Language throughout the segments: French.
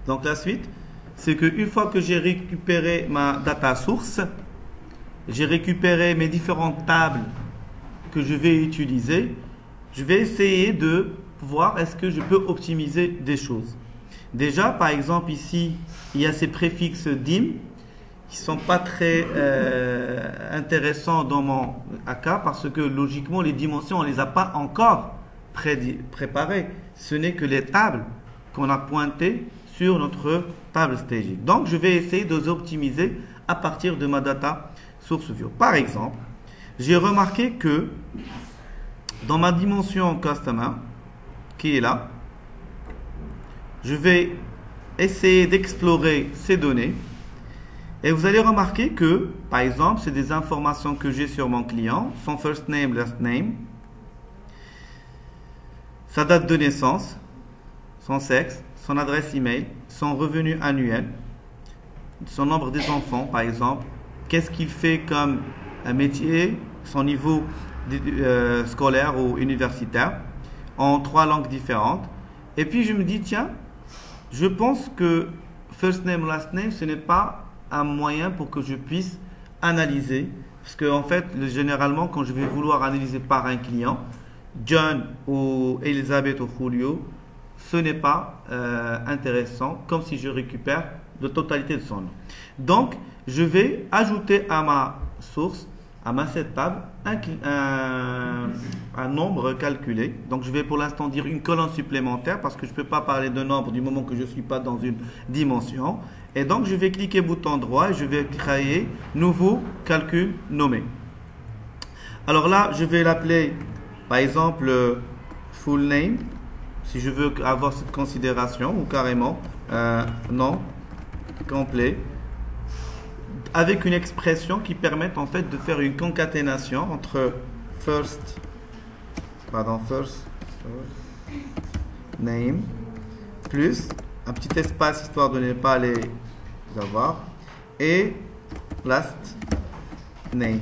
Donc la suite, c'est qu'une fois que j'ai récupéré ma data source, j'ai récupéré mes différentes tables que je vais utiliser, je vais essayer de voir est-ce que je peux optimiser des choses. Déjà, par exemple, ici, il y a ces préfixes dim qui ne sont pas très intéressants dans mon AK parce que logiquement, les dimensions, on ne les a pas encore préparées. Ce n'est que les tables qu'on a pointées sur notre table staging. Donc, je vais essayer de les optimiser à partir de ma data source view. Par exemple, j'ai remarqué que dans ma dimension customer, qui est là, je vais essayer d'explorer ces données et vous allez remarquer que, par exemple, c'est des informations que j'ai sur mon client, son first name, last name, sa date de naissance, son sexe, son adresse email, son revenu annuel, son nombre des enfants, par exemple, qu'est-ce qu'il fait comme un métier, son niveau scolaire ou universitaire, en 3 langues différentes. Et puis je me dis, tiens, je pense que first name, last name, ce n'est pas un moyen pour que je puisse analyser. Parce que, en fait, généralement, quand je vais vouloir analyser par un client, John ou Elisabeth ou Julio, ce n'est pas intéressant, comme si je récupère la totalité de son nom. Donc, je vais ajouter à ma source, à ma set table, un nombre calculé. Donc, je vais pour l'instant dire une colonne supplémentaire parce que je ne peux pas parler de nombre du moment que je ne suis pas dans une dimension. Et donc, je vais cliquer bouton droit et je vais créer nouveau calcul nommé. Alors là, je vais l'appeler, par exemple, full name, si je veux avoir cette considération, ou carrément nom complet, avec une expression qui permette en fait de faire une concaténation entre first name plus un petit espace histoire de ne pas les avoir et last name.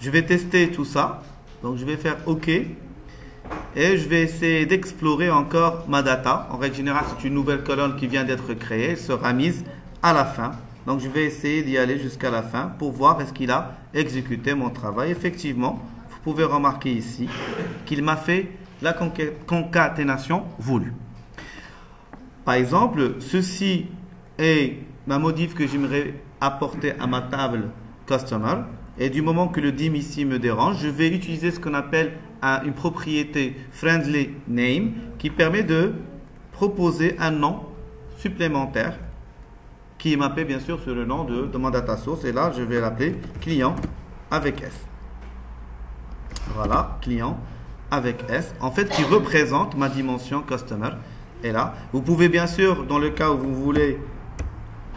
Je vais tester tout ça, donc je vais faire OK et je vais essayer d'explorer encore ma data. En règle générale, c'est une nouvelle colonne qui vient d'être créée, elle sera mise à la fin. Donc, je vais essayer d'y aller jusqu'à la fin pour voir est-ce qu'il a exécuté mon travail. Effectivement, vous pouvez remarquer ici qu'il m'a fait la concaténation voulue. Par exemple, ceci est ma modif que j'aimerais apporter à ma table Customer. Et du moment que le dim ici me dérange, je vais utiliser ce qu'on appelle une propriété Friendly Name qui permet de proposer un nom supplémentaire qui est mappé bien sûr sur le nom de mon data source. Et là, je vais l'appeler client avec S. Voilà, client avec S. En fait, qui représente ma dimension customer. Et là, vous pouvez bien sûr, dans le cas où vous voulez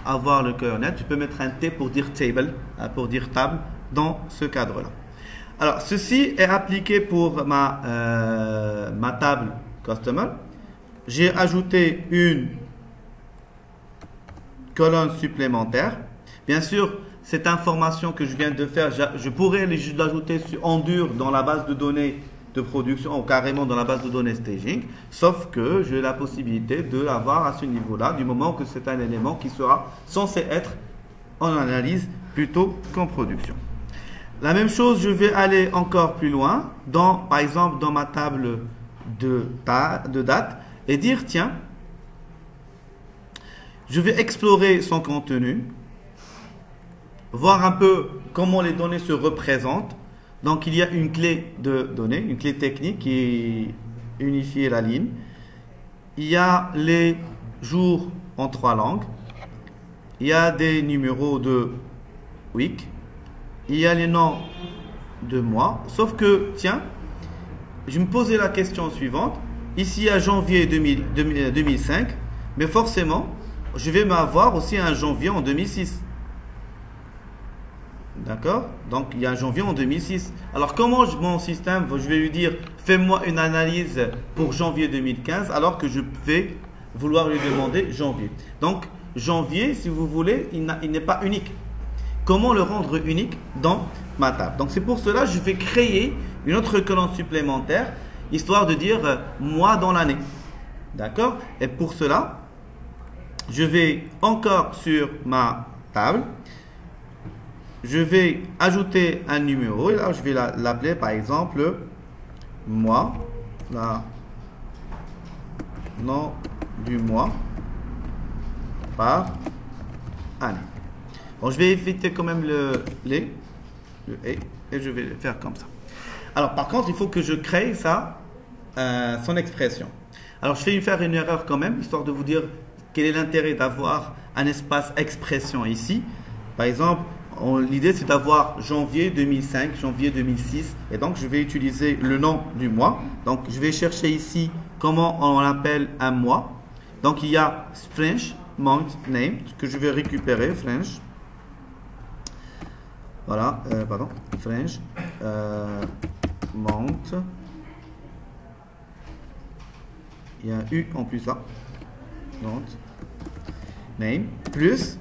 avoir le cœur net, tu peux mettre un T pour dire table, pour dire table, dans ce cadre-là. Alors, ceci est appliqué pour ma table customer. J'ai ajouté une colonne supplémentaire. Bien sûr, cette information que je viens de faire, je pourrais l'ajouter en dur dans la base de données de production ou carrément dans la base de données staging, sauf que j'ai la possibilité de l'avoir à ce niveau-là, du moment que c'est un élément qui sera censé être en analyse plutôt qu'en production. La même chose, je vais aller encore plus loin, par exemple dans ma table de date, et dire, tiens, je vais explorer son contenu, voir un peu comment les données se représentent. Donc, il y a une clé de données, une clé technique qui unifie la ligne. Il y a les jours en 3 langues. Il y a des numéros de week. Il y a les noms de mois. Sauf que, tiens, je me posais la question suivante. Ici, il y a janvier 2005, mais forcément, je vais m'avoir aussi un janvier en 2006. D'accord? Donc, il y a un janvier en 2006. Alors, comment mon système, je vais lui dire, fais-moi une analyse pour janvier 2015, alors que je vais vouloir lui demander janvier. Donc, janvier, si vous voulez, il n'est pas unique. Comment le rendre unique dans ma table? Donc, c'est pour cela que je vais créer une autre colonne supplémentaire, histoire de dire mois dans l'année. D'accord? Et pour cela, Je vais encore sur ma table. Je vais ajouter un numéro. Et là, je vais l'appeler par exemple mois. Là, nom du mois par année. Bon, je vais éviter quand même le et je vais le faire comme ça. Alors, par contre, il faut que je crée ça, son expression. Alors, je vais faire une erreur quand même, histoire de vous dire quel est l'intérêt d'avoir un espace expression ici. Par exemple, l'idée c'est d'avoir janvier 2005, janvier 2006, et donc je vais utiliser le nom du mois. Donc, je vais chercher ici comment on appelle un mois. Donc, il y a French month name que je vais récupérer, French. Voilà, pardon, French month. Il y a un U en plus là. Month name plus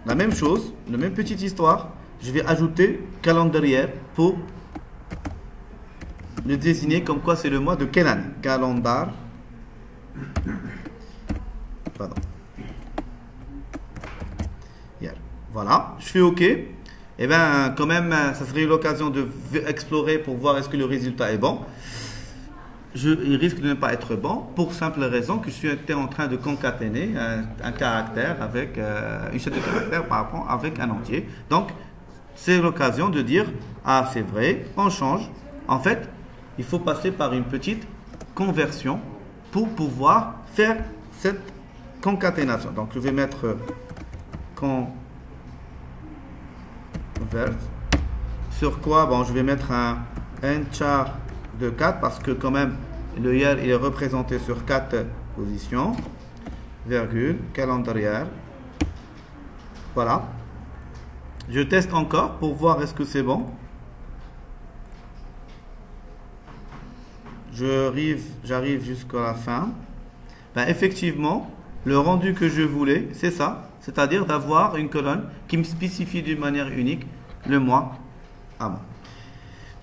la même chose, la même petite histoire. Je vais ajouter calendrier pour le désigner comme quoi c'est le mois de quelle année. Calendar. Pardon. Hier. Voilà, je fais OK. Et bien, quand même, ça serait l'occasion de explorer pour voir est-ce que le résultat est bon. Il risque de ne pas être bon pour simple raison que je suis en train de concaténer un caractère avec une chaîne de caractères par rapport avec un entier. Donc, c'est l'occasion de dire ah, c'est vrai, on change. En fait, il faut passer par une petite conversion pour pouvoir faire cette concaténation. Donc, je vais mettre convert. Sur quoi? Bon, je vais mettre un char de 4 parce que quand même le year il est représenté sur 4 positions, virgule, calendrier. Voilà. Je teste encore pour voir est-ce que c'est bon. J'arrive jusqu'à la fin. Ben, effectivement, le rendu que je voulais, c'est ça. C'est-à-dire d'avoir une colonne qui me spécifie d'une manière unique le mois à mois.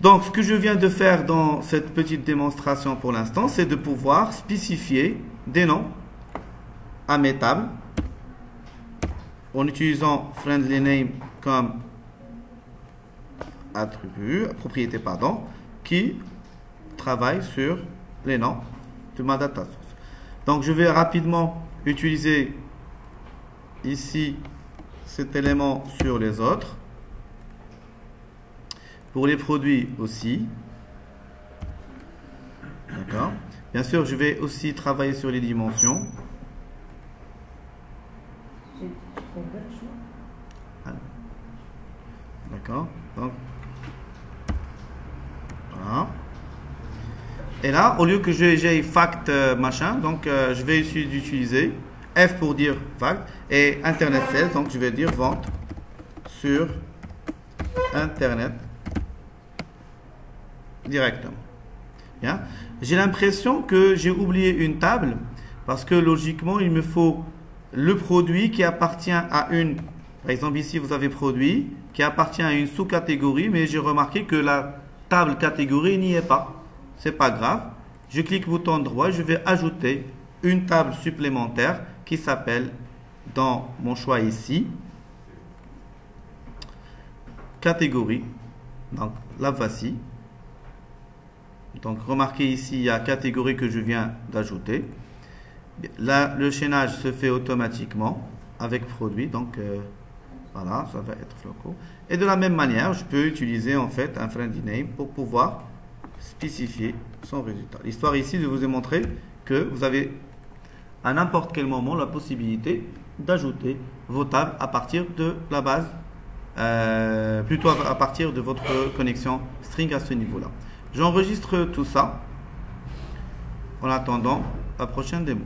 Donc, ce que je viens de faire dans cette petite démonstration pour l'instant, c'est de pouvoir spécifier des noms à mes tables en utilisant friendly name comme attribut, propriété, pardon, qui travaille sur les noms de ma data source. Donc, je vais rapidement utiliser ici cet élément sur les autres. Pour les produits aussi. D'accord. Bien sûr, je vais aussi travailler sur les dimensions. D'accord. Donc, voilà. Et là, au lieu que j'ai fact machin, donc je vais essayer d'utiliser F pour dire fact et Internet Sales, donc je vais dire vente sur Internet directement. Bien. J'ai l'impression que j'ai oublié une table parce que logiquement il me faut le produit qui appartient à une, par exemple ici vous avez produit qui appartient à une sous-catégorie, mais j'ai remarqué que la table catégorie n'y est pas. C'est pas grave. Je clique bouton droit, je vais ajouter une table supplémentaire qui s'appelle dans mon choix ici catégorie. Donc la voici. Donc, remarquez ici, il y a catégorie que je viens d'ajouter. Là, le chaînage se fait automatiquement avec produit. Donc, voilà, ça va être Floco. Et de la même manière, je peux utiliser en fait un friendly name pour pouvoir spécifier son résultat. L'histoire ici, je vous ai montré que vous avez à n'importe quel moment la possibilité d'ajouter vos tables à partir de la base, plutôt à partir de votre connexion string à ce niveau-là. J'enregistre tout ça en attendant la prochaine démo.